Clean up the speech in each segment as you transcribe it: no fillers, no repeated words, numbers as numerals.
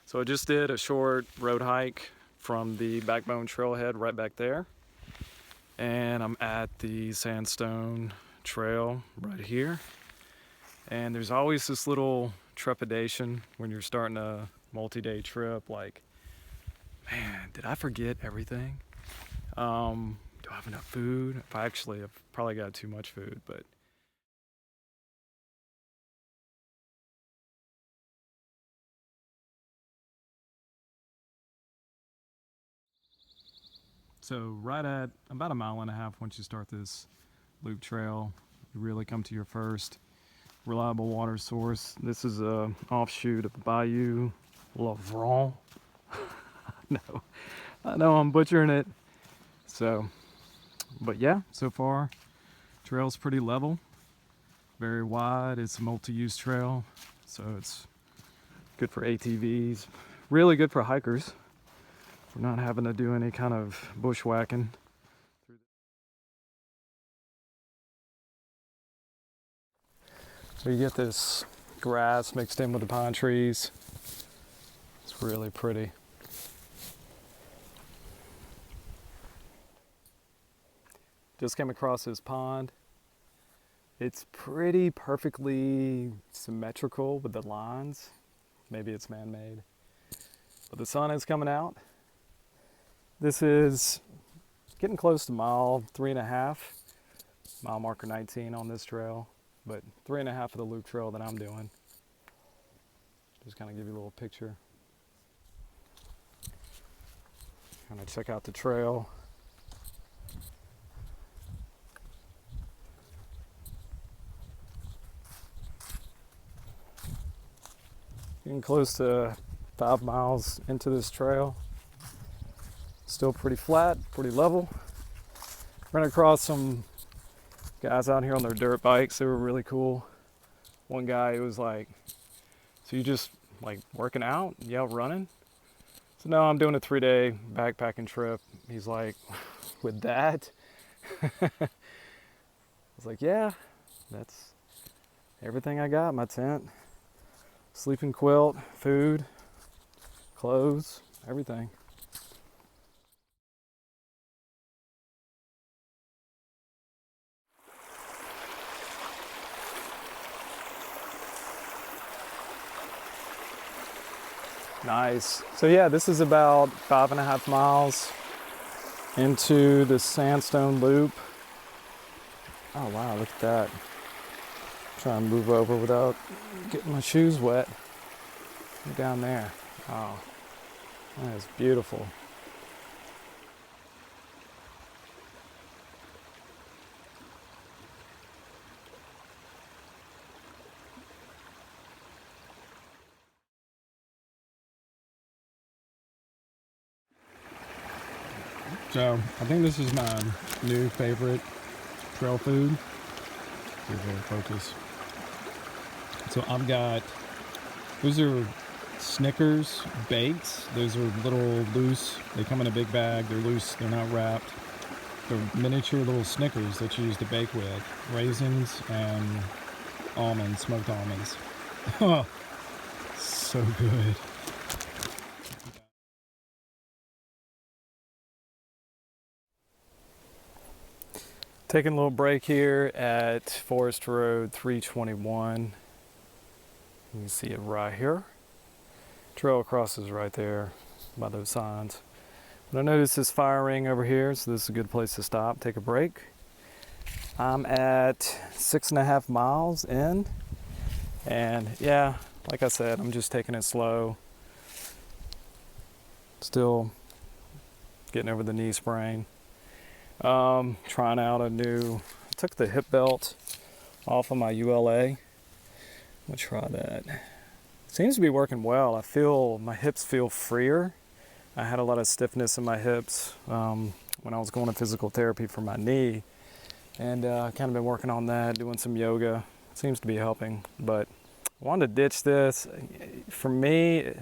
So I just did a short road hike from the Backbone trailhead right back there. And I'm at the Sandstone trail right here. And there's always this little trepidation when you're starting a multi-day trip, like, man, did I forget everything? Do I have enough food? I've probably got too much food, but so right at about a mile and a half once you start this loop trail, you really come to your first reliable water source. This is a offshoot of the Bayou Lavron. No, I know I'm butchering it. So, but yeah, so far, trail's pretty level, very wide. It's a multi-use trail, so it's good for ATVs, really good for hikers. We're not having to do any kind of bushwhacking. So you get this grass mixed in with the pine trees. It's really pretty. Just came across this pond. It's pretty perfectly symmetrical with the lines. Maybe it's man-made. But the sun is coming out. This is getting close to mile 3.5, mile marker 19 on this trail, but 3.5 of the loop trail that I'm doing. Just kind of give you a little picture. Kind of check out the trail. Getting close to 5 miles into this trail. Still pretty flat, pretty level. Ran across some guys out here on their dirt bikes. They were really cool. One guy was like, so you just like working out? You out running? So no, I'm doing a 3-day backpacking trip. He's like, with that? I was like, yeah, that's everything I got. My tent, sleeping quilt, food, clothes, everything. Nice. So yeah, this is about 5.5 miles into the Sandstone Loop. Oh wow, look at that. Try and move over without getting my shoes wet. Look down there. Oh, that is beautiful. So I think this is my new favorite trail food. See if it'll focus. So I've got, those are Snickers bakes. Those are little loose, they come in a big bag, they're loose, they're not wrapped. They're miniature little Snickers that you use to bake with. Raisins and almonds, smoked almonds. Oh, so good. Taking a little break here at Forest Road 321. You can see it right here. Trail crosses right there by those signs. But I noticed this fire ring over here, so this is a good place to stop, take a break. I'm at 6.5 miles in, and yeah, like I said, I'm just taking it slow. Still getting over the knee sprain. Trying out a new, I took the hip belt off of my ULA. I'm gonna try that. Seems to be working well. I feel, my hips feel freer. I had a lot of stiffness in my hips when I was going to physical therapy for my knee. And kind of been working on that, doing some yoga. Seems to be helping, but I wanted to ditch this. For me,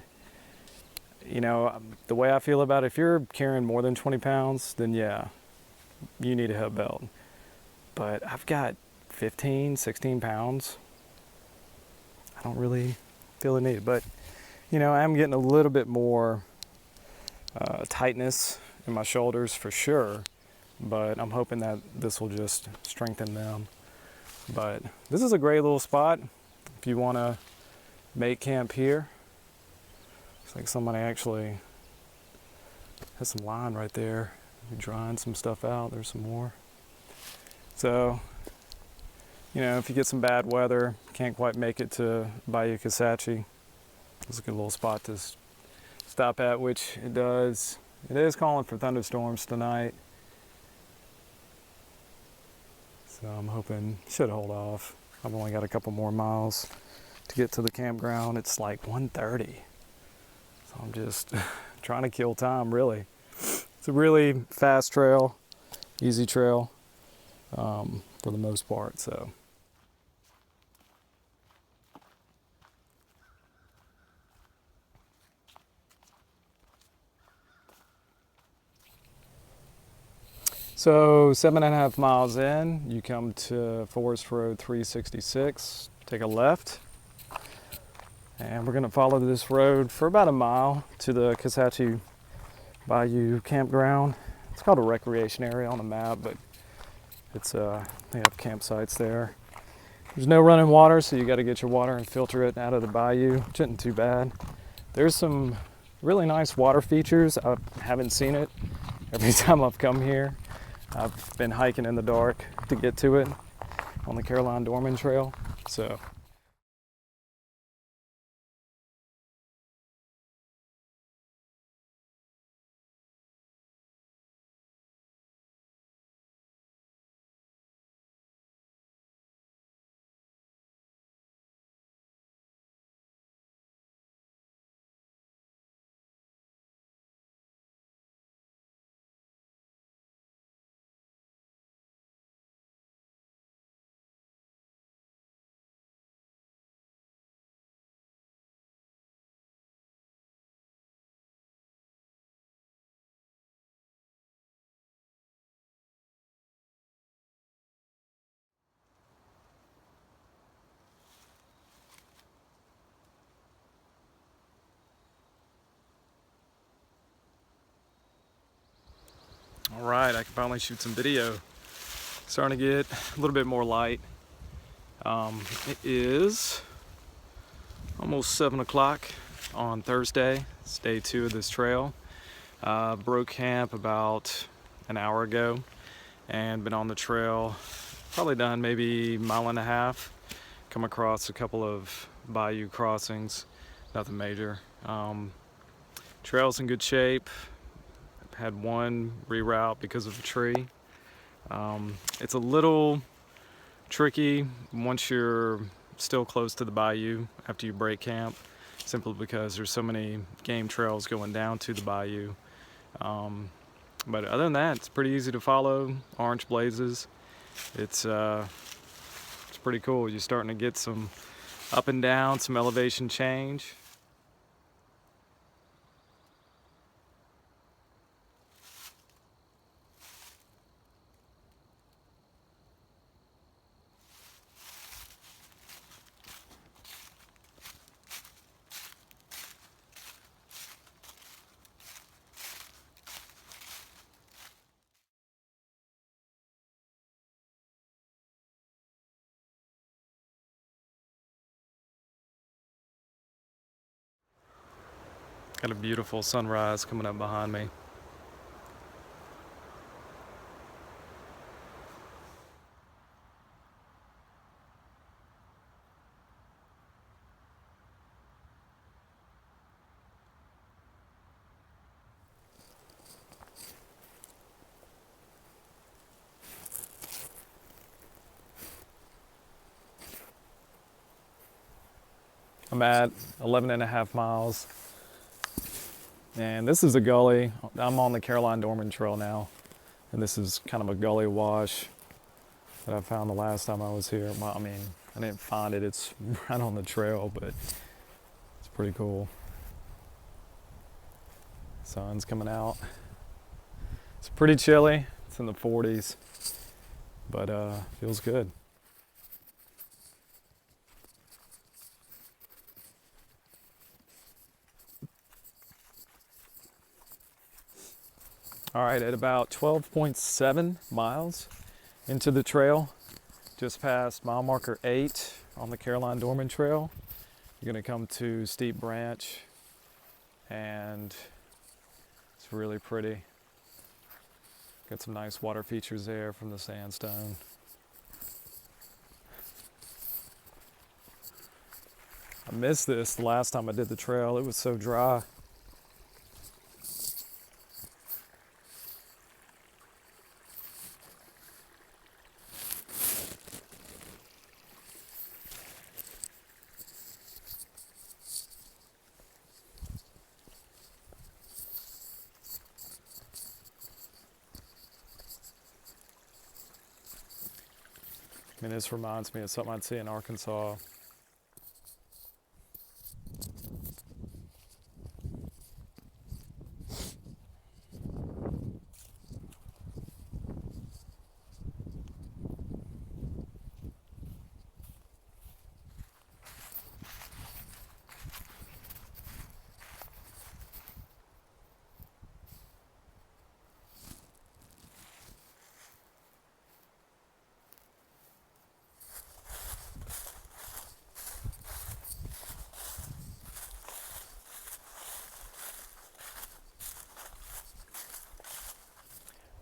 you know, the way I feel about it, if you're carrying more than 20 pounds, then yeah, you need a hip belt. But I've got 15, 16 pounds. I don't really feel the need, but You know, I'm getting a little bit more tightness in my shoulders for sure, but I'm hoping that this will just strengthen them. But this is a great little spot if you want to make camp here. It's like somebody actually has some line right there. You're drying some stuff out. There's some more. So, you know, if you get some bad weather, can't quite make it to Bayou Kisatchie, it's a good little spot to stop at, which it does. It is calling for thunderstorms tonight. So I'm hoping it should hold off. I've only got a couple more miles to get to the campground. It's like 1:30. So I'm just trying to kill time, really. It's a really fast trail, easy trail for the most part. So. So 7.5 miles in, you come to Forest Road 366, take a left, and we're gonna follow this road for about a mile to the Kisatchie Bayou campground. It's called a recreation area on the map, but it's they have campsites there. There's no running water, so you gotta get your water and filter it out of the bayou, which isn't too bad. There's some really nice water features. I haven't seen it every time I've come here. I've been hiking in the dark to get to it on the Caroline Dormon trail. So all right, I can finally shoot some video. Starting to get a little bit more light. It is almost 7 o'clock on Thursday. It's day 2 of this trail. Broke camp about an hour ago and been on the trail, probably done maybe a mile and a half. Come across a couple of bayou crossings, nothing major. Trail's in good shape. Had one reroute because of a tree. It's a little tricky once you're still close to the bayou after you break camp, simply because there's so many game trails going down to the bayou. But other than that, it's pretty easy to follow. Orange blazes. It's pretty cool. You're starting to get some up and down, some elevation change. Got a beautiful sunrise coming up behind me. I'm at 11.5 miles. And this is a gully. I'm on the Caroline Dormon Trail now. And this is kind of a gully wash that I found the last time I was here. Well, I mean, I didn't find it. It's right on the trail, but it's pretty cool. Sun's coming out. It's pretty chilly. It's in the 40s, but feels good. All right, at about 12.7 miles into the trail, just past mile marker 8 on the Caroline Dormon Trail, you're gonna come to Steep Branch, and it's really pretty. Got some nice water features there from the sandstone. I missed this the last time I did the trail. It was so dry. I mean, this reminds me of something I'd see in Arkansas.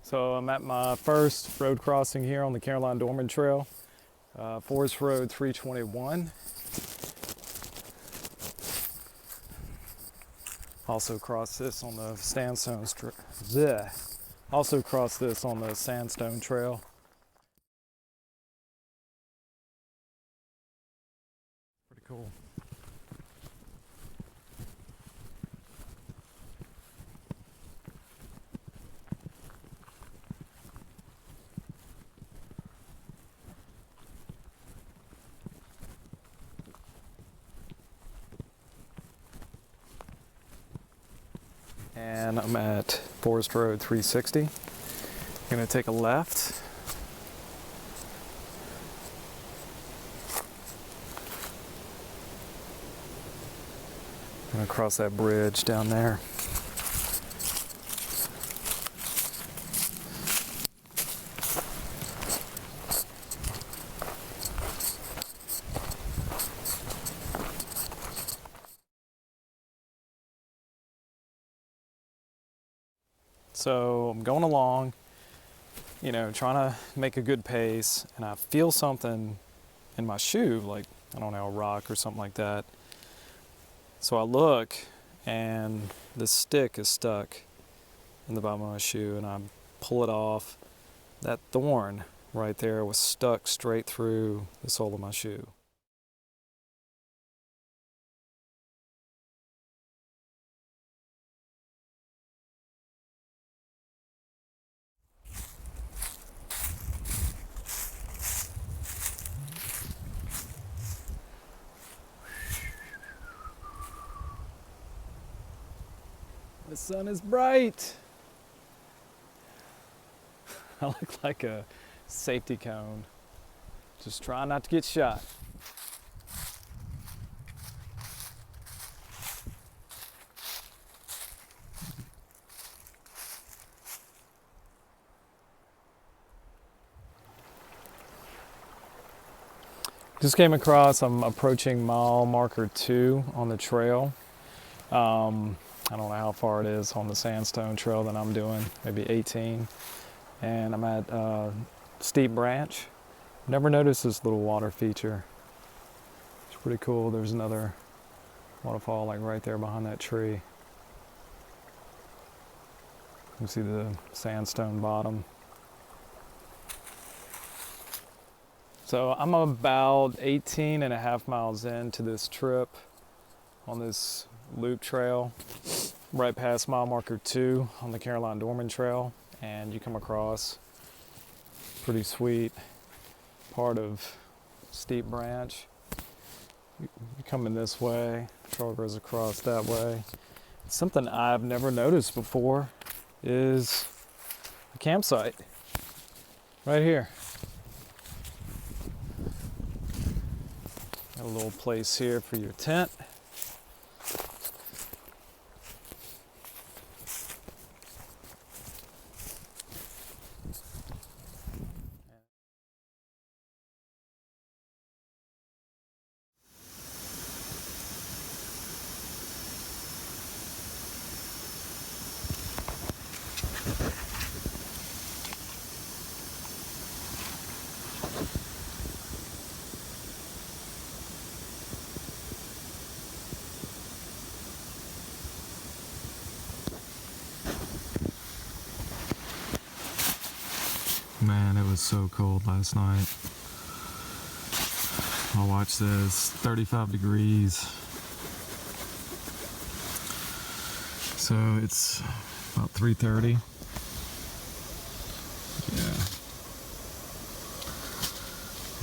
So I'm at my first road crossing here on the Caroline Dormon Trail, Forest Road 321. Also crossed this on the Sandstone Also crossed this on the Sandstone Trail. Pretty cool. And I'm at Forest Road 360. I'm gonna take a left. I'm gonna cross that bridge down there. So I'm going along, you know, trying to make a good pace, and I feel something in my shoe, like, I don't know, a rock or something like that. So I look, and the stick is stuck in the bottom of my shoe, and I pull it off. That thorn right there was stuck straight through the sole of my shoe. The sun is bright. I look like a safety cone. Just trying not to get shot. Just came across, I'm approaching mile marker 2 on the trail. I don't know how far it is on the Sandstone Trail that I'm doing, maybe 18. And I'm at Steep Branch. Never noticed this little water feature. It's pretty cool. There's another waterfall like right there behind that tree. You can see the sandstone bottom. So I'm about 18 and a half miles into this trip on this loop trail, right past mile marker 2 on the Caroline Dormon Trail, and you come across pretty sweet part of Steep Branch. You come in this way, trail goes across that way. Something I've never noticed before is a campsite right here. Got a little place here for your tent. Man, it was so cold last night. I'll watch this, 35 degrees. So it's about 3:30. Yeah.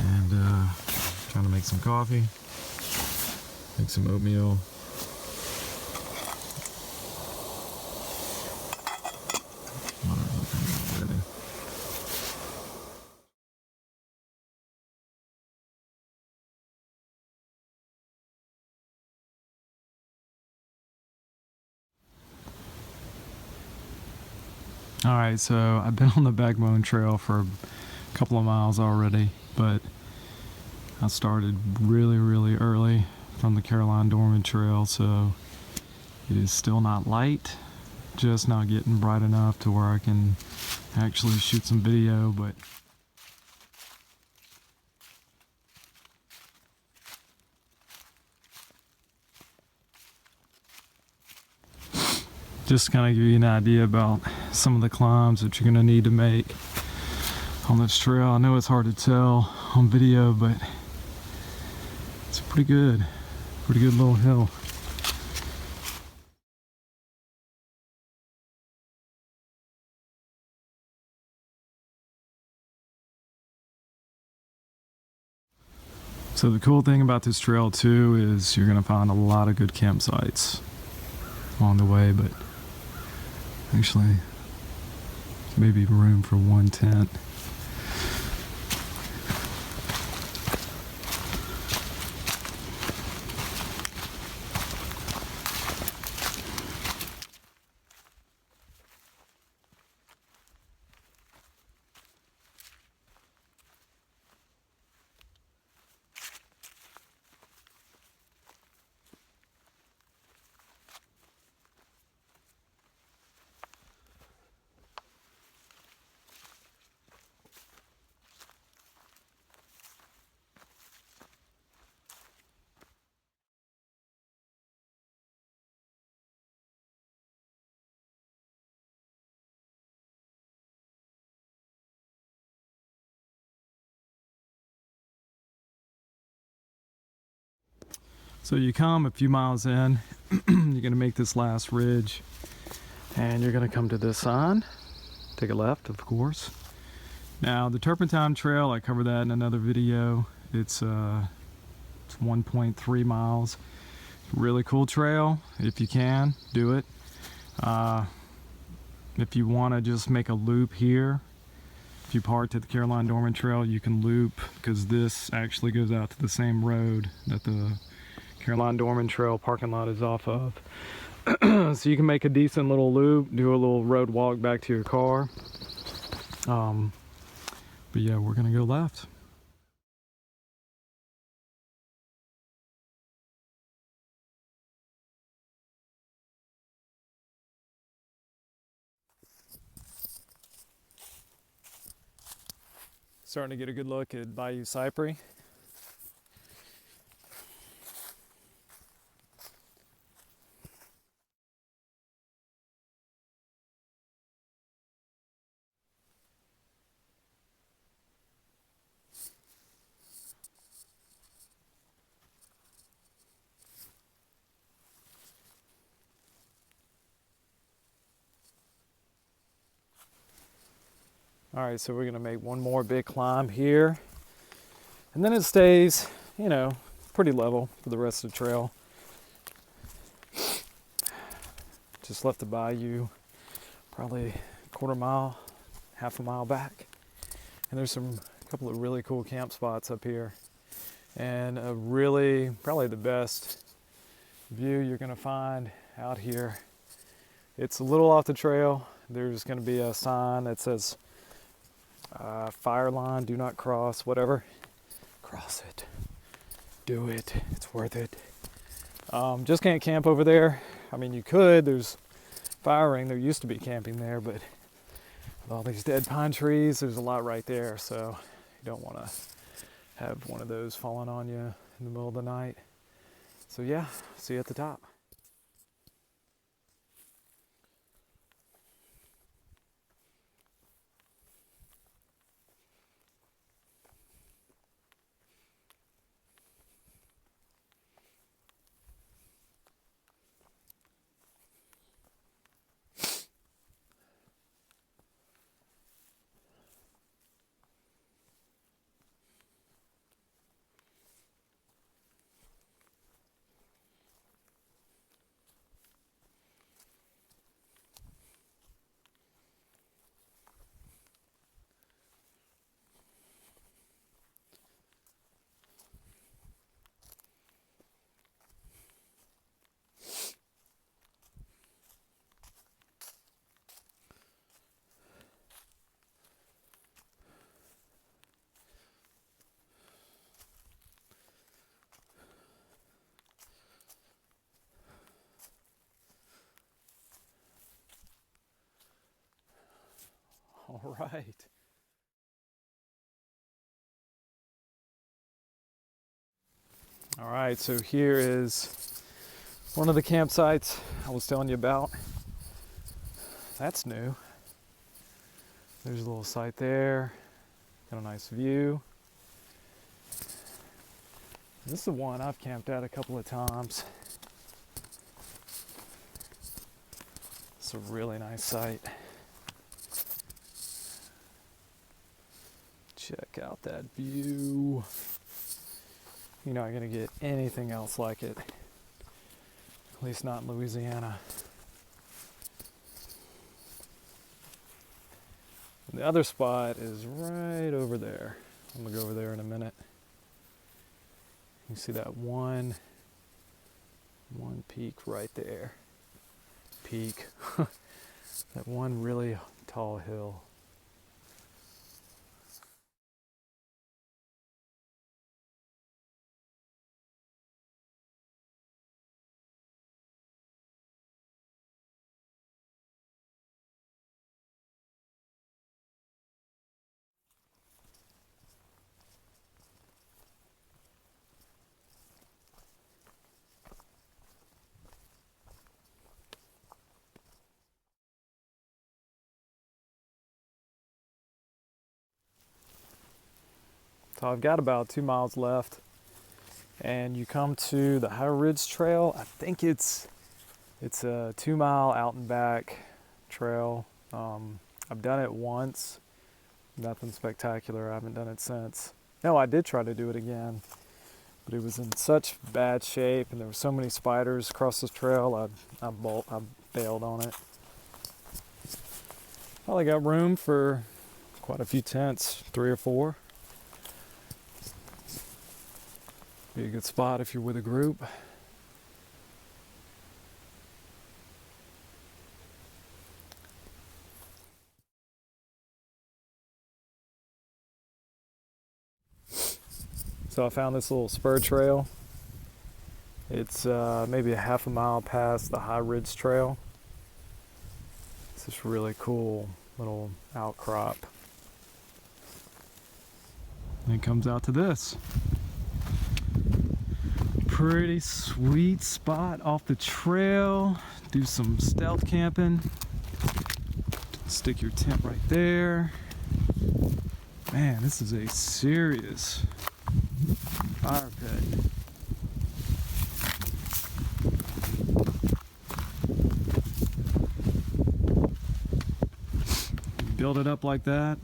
And trying to make some coffee, make some oatmeal. Alright, so I've been on the Backbone Trail for a couple of miles already, but I started really early from the Caroline Dormon Trail, so it is still not light, just not getting bright enough to where I can actually shoot some video, but just to kind of give you an idea about some of the climbs that you're going to need to make on this trail. I know it's hard to tell on video, but it's a pretty good little hill. So the cool thing about this trail too is you're going to find a lot of good campsites along the way, but actually maybe room for one tent. So you come a few miles in, you're gonna make this last ridge, and you're gonna come to this sign. Take a left, of course. Now the Turpentine Trail, I covered that in another video. It's 1.3 miles. Really cool trail. If you can, do it. If you want to just make a loop here, if you parked at the Caroline Dormon Trail, you can loop, because this actually goes out to the same road that the Caroline Dormon Trail parking lot is off of. So you can make a decent little loop, do a little road walk back to your car. But yeah, we're gonna go left. Starting to get a good look at Bayou Cypress. All right, so we're gonna make one more big climb here, and then it stays, you know, pretty level for the rest of the trail. Just left the bayou, probably a quarter mile, half a mile back, and there's a couple of really cool camp spots up here, and a really, probably the best view you're gonna find out here. It's a little off the trail. There's gonna be a sign that says fire line, do not cross, whatever. Cross it, do it, it's worth it. Just can't camp over there. I mean, you could, there's firing, there used to be camping there, but with all these dead pine trees, there's a lot right there, so you don't want to have one of those falling on you in the middle of the night. So yeah, see you at the top. All right. All right, so here is one of the campsites I was telling you about. That's new. There's a little site there. Got a nice view. This is the one I've camped at a couple of times. It's a really nice site. Check out that view. You're not gonna get anything else like it. At least not in Louisiana. And the other spot is right over there. I'm gonna go over there in a minute. You see that one peak right there. Peak. That one really tall hill. So I've got about 2 miles left, and you come to the High Ridge Trail. I think it's a 2 mile out and back trail. I've done it once, nothing spectacular. I haven't done it since. No, I did try to do it again, but it was in such bad shape, and there were so many spiders across this trail. I bailed on it. Probably got room for quite a few tents, 3 or 4. Be a good spot if you're with a group. So I found this little spur trail. It's maybe a half a mile past the High Ridge Trail. It's this really cool little outcrop. And it comes out to this. Pretty sweet spot off the trail. Do some stealth camping. Stick your tent right there. Man, this is a serious fire pit. Build it up like that,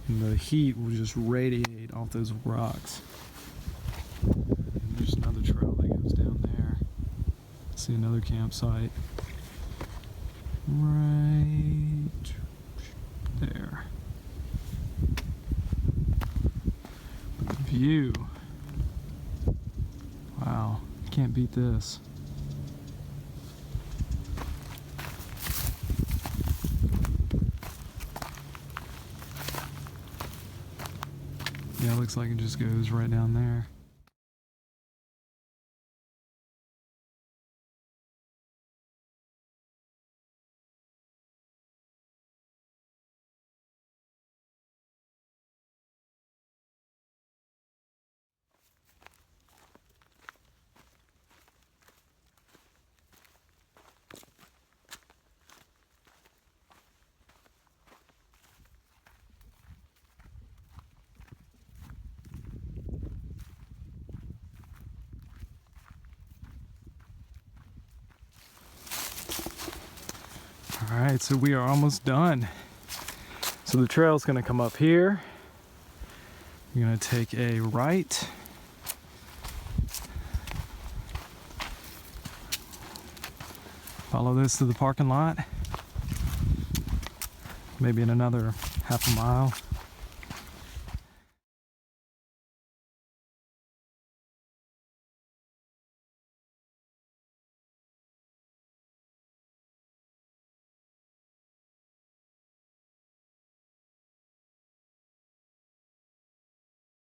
and the heat will just radiate off those rocks. There's another trail that goes down there. See another campsite right there. The view. Wow, can't beat this. Yeah, it looks like it just goes right down there. All right, so we are almost done. So the trail is going to come up here. You're going to take a right. Follow this to the parking lot. Maybe in another half a mile.